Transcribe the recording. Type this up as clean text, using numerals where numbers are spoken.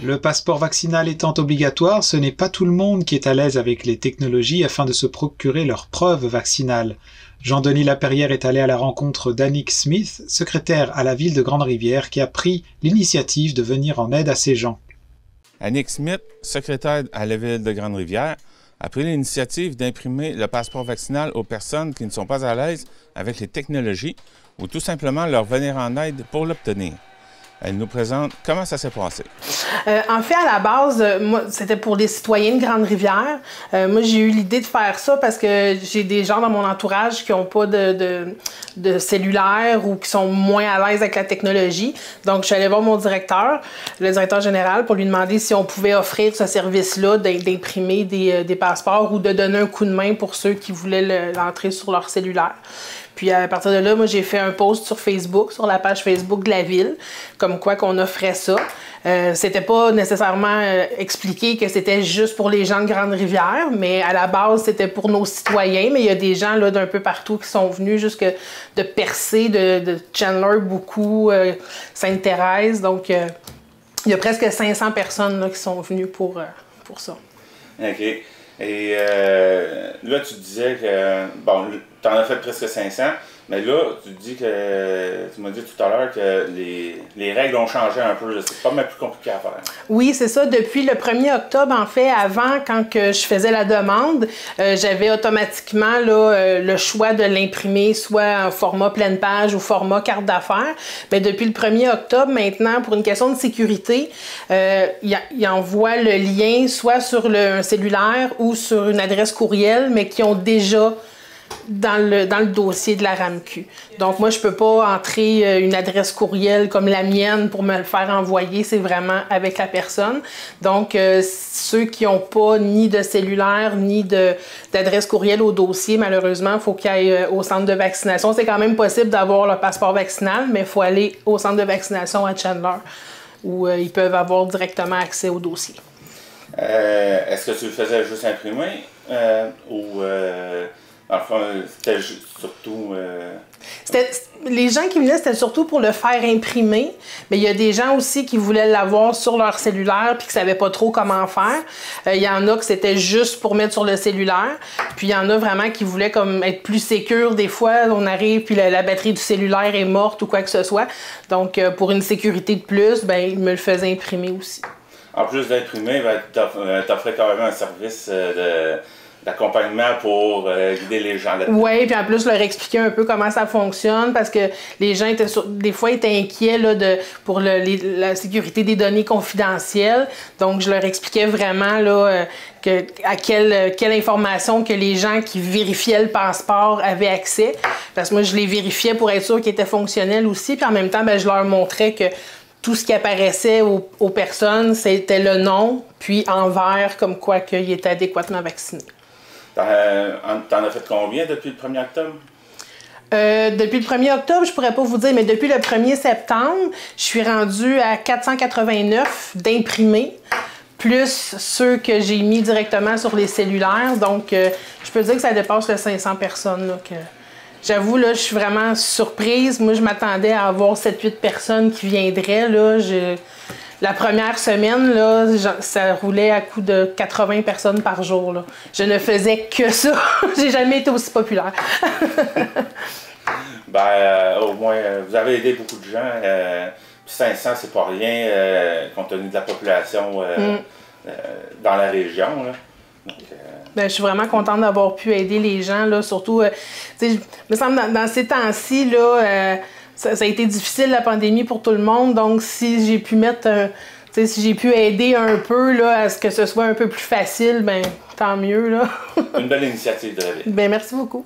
Le passeport vaccinal étant obligatoire, ce n'est pas tout le monde qui est à l'aise avec les technologies afin de se procurer leur preuve vaccinale. Jean-Denis Laperrière est allé à la rencontre d'Annick Smith, secrétaire à la ville de Grande-Rivière, qui a pris l'initiative de venir en aide à ces gens. Annick Smith, secrétaire à la ville de Grande-Rivière, a pris l'initiative d'imprimer le passeport vaccinal aux personnes qui ne sont pas à l'aise avec les technologies ou tout simplement leur venir en aide pour l'obtenir. Elle nous présente comment ça s'est passé. En fait, à la base, moi, c'était pour les citoyens de Grande-Rivière. Moi, j'ai eu l'idée de faire ça parce que j'ai des gens dans mon entourage qui n'ont pas de cellulaire ou qui sont moins à l'aise avec la technologie. Donc, je suis allée voir mon directeur, le directeur général, pour lui demander si on pouvait offrir ce service-là d'imprimer des passeports ou de donner un coup de main pour ceux qui voulaient l'entrer sur leur cellulaire. Puis à partir de là, moi, j'ai fait un post sur Facebook, sur la page Facebook de la ville, comme quoi qu'on offrait ça. C'était pas nécessairement expliqué que c'était juste pour les gens de Grande-Rivière, mais à la base, c'était pour nos citoyens. Mais il y a des gens là d'un peu partout qui sont venus jusque de Percé, de Chandler, beaucoup, Sainte-Thérèse. Donc, il y a presque 500 personnes là, qui sont venues pour ça. OK. Et là, tu disais que, bon, tu en as fait presque 500, mais là, tu m'as dit tout à l'heure que les règles ont changé un peu. C'est pas mal plus compliqué à faire. Oui, c'est ça. Depuis le 1er octobre, en fait, avant, quand que je faisais la demande, j'avais automatiquement là, le choix de l'imprimer soit en format pleine page ou format carte d'affaires. Mais depuis le 1er octobre, maintenant, pour une question de sécurité, il envoie le lien soit sur un cellulaire ou sur une adresse courriel, mais qui ont déjà dans le dossier de la RAMQ. Donc, moi, je peux pas entrer une adresse courriel comme la mienne pour me le faire envoyer. C'est vraiment avec la personne. Donc, ceux qui n'ont pas ni de cellulaire, ni d'adresse courriel au dossier, malheureusement, il faut qu'ils aillent au centre de vaccination. C'est quand même possible d'avoir le passeport vaccinal, mais il faut aller au centre de vaccination à Chandler, où ils peuvent avoir directement accès au dossier. Est-ce que tu le faisais juste imprimer ou... Enfin, c'était surtout... Les gens qui venaient, c'était surtout pour le faire imprimer, mais il y a des gens aussi qui voulaient l'avoir sur leur cellulaire puis qui ne savaient pas trop comment faire. Il y en a que c'était juste pour mettre sur le cellulaire, puis il y en a vraiment qui voulaient comme être plus sécure. Des fois, on arrive puis la batterie du cellulaire est morte ou quoi que ce soit. Donc, pour une sécurité de plus, ben, ils me le faisaient imprimer aussi. En plus d'imprimer, ben, t'offrais quand même un service d'accompagnement pour guider les gens là-dedans. Oui, puis en plus, leur expliquer un peu comment ça fonctionne parce que les gens des fois étaient inquiets là, pour la sécurité des données confidentielles. Donc, je leur expliquais vraiment là, quelle information que les gens qui vérifiaient le passeport avaient accès. Parce que moi, je les vérifiais pour être sûr qu'ils étaient fonctionnels aussi. Puis en même temps, ben, je leur montrais que tout ce qui apparaissait aux personnes, c'était le nom, puis en vert, comme quoi qu'ils étaient adéquatement vaccinés. T'en as fait combien depuis le 1er octobre? Depuis le 1er octobre, je pourrais pas vous dire, mais depuis le 1er septembre, je suis rendue à 489 d'imprimés, plus ceux que j'ai mis directement sur les cellulaires. Donc, je peux dire que ça dépasse les 500 personnes. Là, j'avoue, là, je suis vraiment surprise. Moi, je m'attendais à avoir 7-8 personnes qui viendraient. Là. La première semaine, là, ça roulait à coup de 80 personnes par jour. Là. Je ne faisais que ça. J'ai jamais été aussi populaire. Au moins, vous avez aidé beaucoup de gens. 500, c'est pas rien, compte tenu de la population dans la région. Là. Donc, ben, je suis vraiment contente d'avoir pu aider les gens. Là, surtout, il me semble, dans ces temps-ci, là, ça a été difficile, la pandémie, pour tout le monde. Donc, si j'ai pu si j'ai pu aider un peu là, à ce que ce soit un peu plus facile, ben tant mieux. Là. Une belle initiative de la ville. Ben, merci beaucoup.